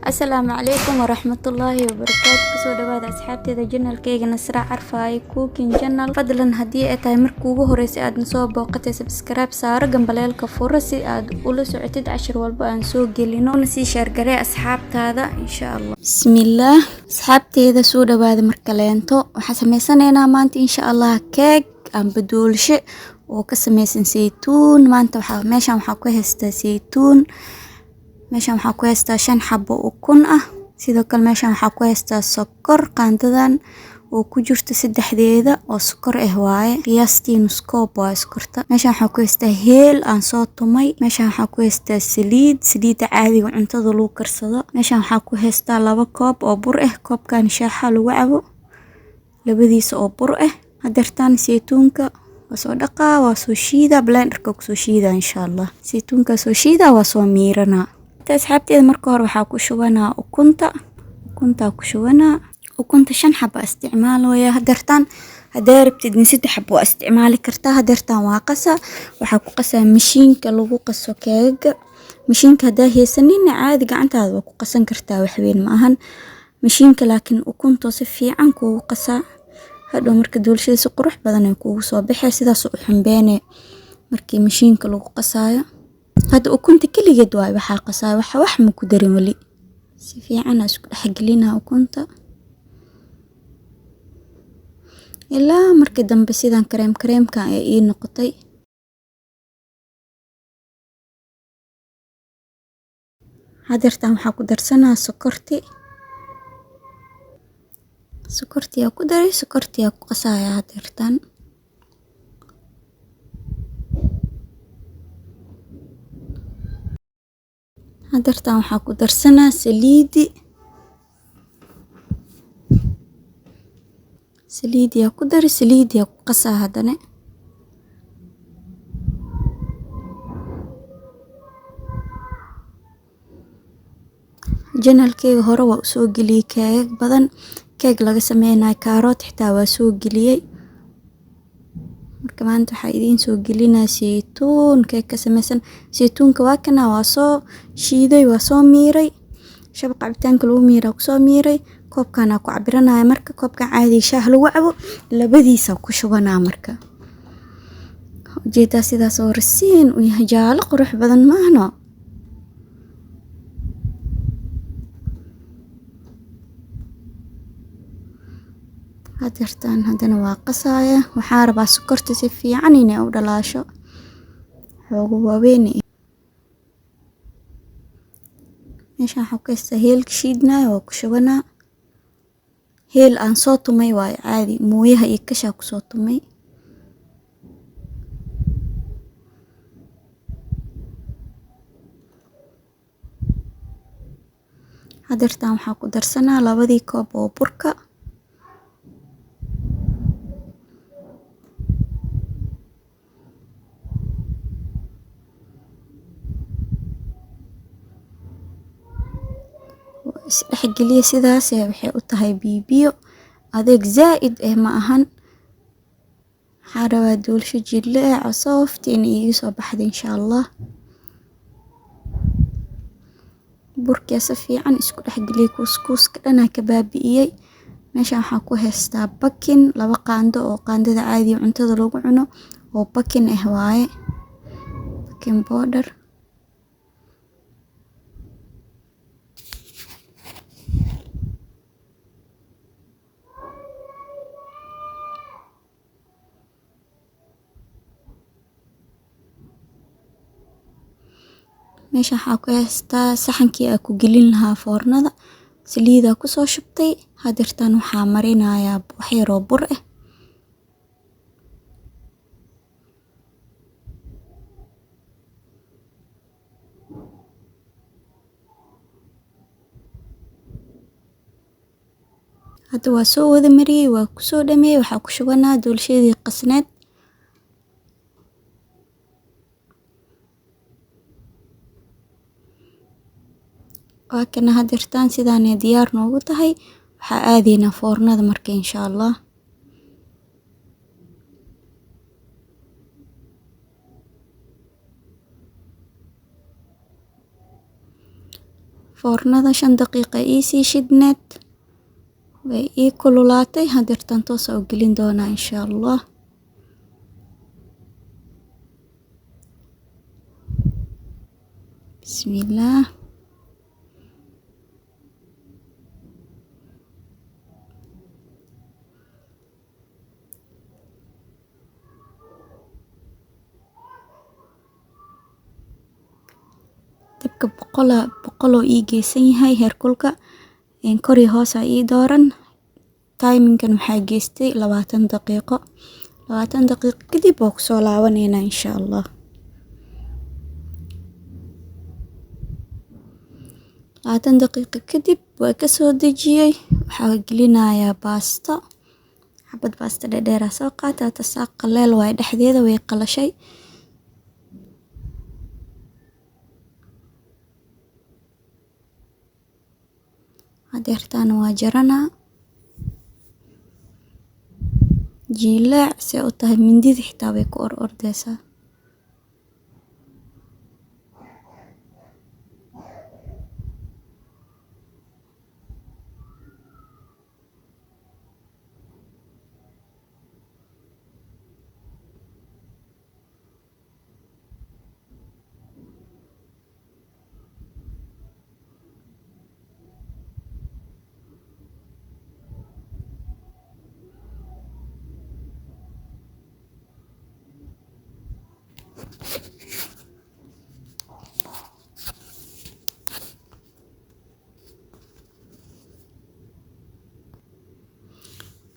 السلام عليكم ورحمة الله وبركاته. كسو dhawaada asxaabteeda channelkayga Nasra Carfaaye Cooking Channel. fadlan haddii ay tahay markii ugu horeysay aad soo booqatay subscribe saaro gambaleelka furo si aad ula socotid cashir walba aan soo gelino una sii share garee asxaabtaada insha Allah. Bismillah. asxaabteeda soo dhawaada markaleento waxaan sameysanaynaa maanta insha Allah cake aan badoolshe oo ka sameysan saytuun. maanta meeshan waxaa ku haystaa saytuun. meeshan waxaa ku haystaa 5 xabo ukun ah. sidoo kale meeshan waxaa ku haystaa sokor qaandadan oo ku jirto saddexdeeda oo sokor ah waaye qiyaastii nus koob waa sokorta. meeshan waxaa ku haystaa heel aan soo tumay. meeshan waxaa ku haystaa saliid caadiga cuntada lagu karsado. meeshan waxaa ku haystaa 2 koob oo bur ah. koobkan shaaha lagu cabo labadiisa oo bur ah. hadartaan saytuunka waa soo dhaqaa waa soo shiida blenderka ku soo shiida insha Allah. saytuunka soo shiida waa soo miirana. asxaabteeda marka hore waxaa ku shubanaa ukunta ku shubanaa ukunta 5 xabo isticmaalooya. hadartaan hadaa rabtid 3 xabo isticmaali kartaa. hadartaan waa qasa waxaa ku qasaa mashiinka lagu qaso keega. mashiinka hadaa haysanin caadi gacantaada waa ku qasan kartaa wax weyn ma ahan. mashiinka laakiin ukunta si fiican kugu qasaa hadhow marka doolshada si qurux badan ay kugu soo baxay sidaas u xambeene markii mashiinka lagu qasaayo. hada ukunta kaligeed waay waxaa qasaa wax ma ku darin wali si fiican isku dhaxgelinaa ukunta ilaa markii dambe sidan kareemka ay ii noqotay. hadartaan waxaa ku darsanaa sokorti ku daray sokorti ku qasaaya. hadartaan waxaa ku darsanaa saliid ku dari saliid ku qasaa hadane. channelkayga hore waa soo geliyay keeg badan keeg laga sameeyay karoot xitaa waa soo geliyay. marka maanta waxa idin soo gelinaa saytuun keeg ka sameysan. saytuunka waa kana waa soo shiiday waa soo miiray shabaq cabitaanka lagu miiray ku soo miiray koobkana ku cabiranaya. marka koobka caadi shaah lagu cabo labadiisa ku shubanaa. marka ujeeda sidaas oo rasiin u yahay jaalo qurux badan maahno. hadartaan hadana waa qasaaya waxaa rabaa sokorta si fiican inay u dhalaasho xoogo waaweyn. meeshan waxaa ku haystaa heelka shiidnaa waa ku shubanaa. heel aan soo tumay waay caadi mooyaha iyo kashaa ku soo tumay. hadartaan waxaa ku darsanaa 2 koob oo burka. isdhexgeliye sidaas waxay u tahay biyo adeeg zaaid ma ahan. waxaa rabaa doolsho jilaac soft in iga soo baxdo insha Allah. burka si fiican isku dhexgeliye kuuskuuska dhan ka baabi'iyay. meeshan waxaa ku haystaa bakin 2 qaando oo qaandada caadi cuntada lagu cuno oo bakin waaye baking powder. meesha waxaa ku haystaa saxankii aan ku gelin lahaa foornada saliid ku soo shubtay. hadartaan waxaa marinayaa wax yar oo bur ah. hada waa soo wada mariyay waa ku soo dhameeyay waxaa ku shubanaa doolshadii qasneed. waa kana hadartaan sidaan diyaar noogu tahay waxaa aadayna foornada marka insha Allah. foornada 5 daqiiqo iisii shidneed way ii kululaatay. Hadeertan toos u gelin doonaa insha Allah. Bismillah. dabka boqol oo ii geysan yahay heerkulka kor iyo hoos ii dooran. Timingan waxaa geystay 20 daqiiqo. 20 daqiiqo kadib oo kusoo laabanayna insha Allah. 20 daqiiqo kadib waa ka soo dejiyay. Waxaa gelinayaa baasto. xabad baasto dheer soo qaata tasaaq qaleel way dhexdeeda way qalashay. hadeertan waa jarana jilaac si u tahay mindida xitaa way ku ordaysaa.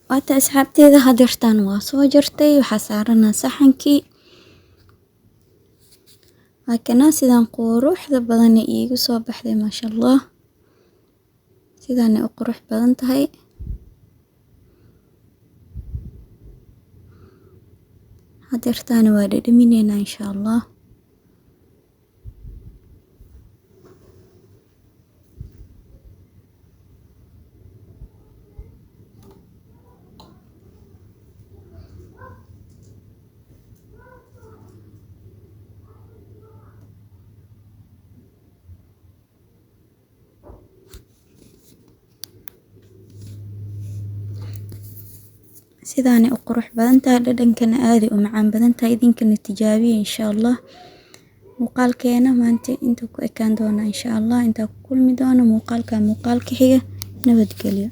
waata asxaabteeda hadeertan waa soo jartay. waxaa saarana saxankii. kana sidaan quruxda badan iigu soo baxday maasha Allah. sidaan u qurux badan tahay. hadeertan waa dhadhaminayna insha Allah. sidaan u qurux badan tahay dhadhankana aad u macaan badan tahay. idinkana tijaabiye insha Allah. muuqaalkeena maanta inta ku ekaan doona insha Allah. inta ku kulmi doona muuqaalka xiga. nabadgelyo.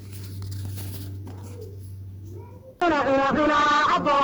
Abba,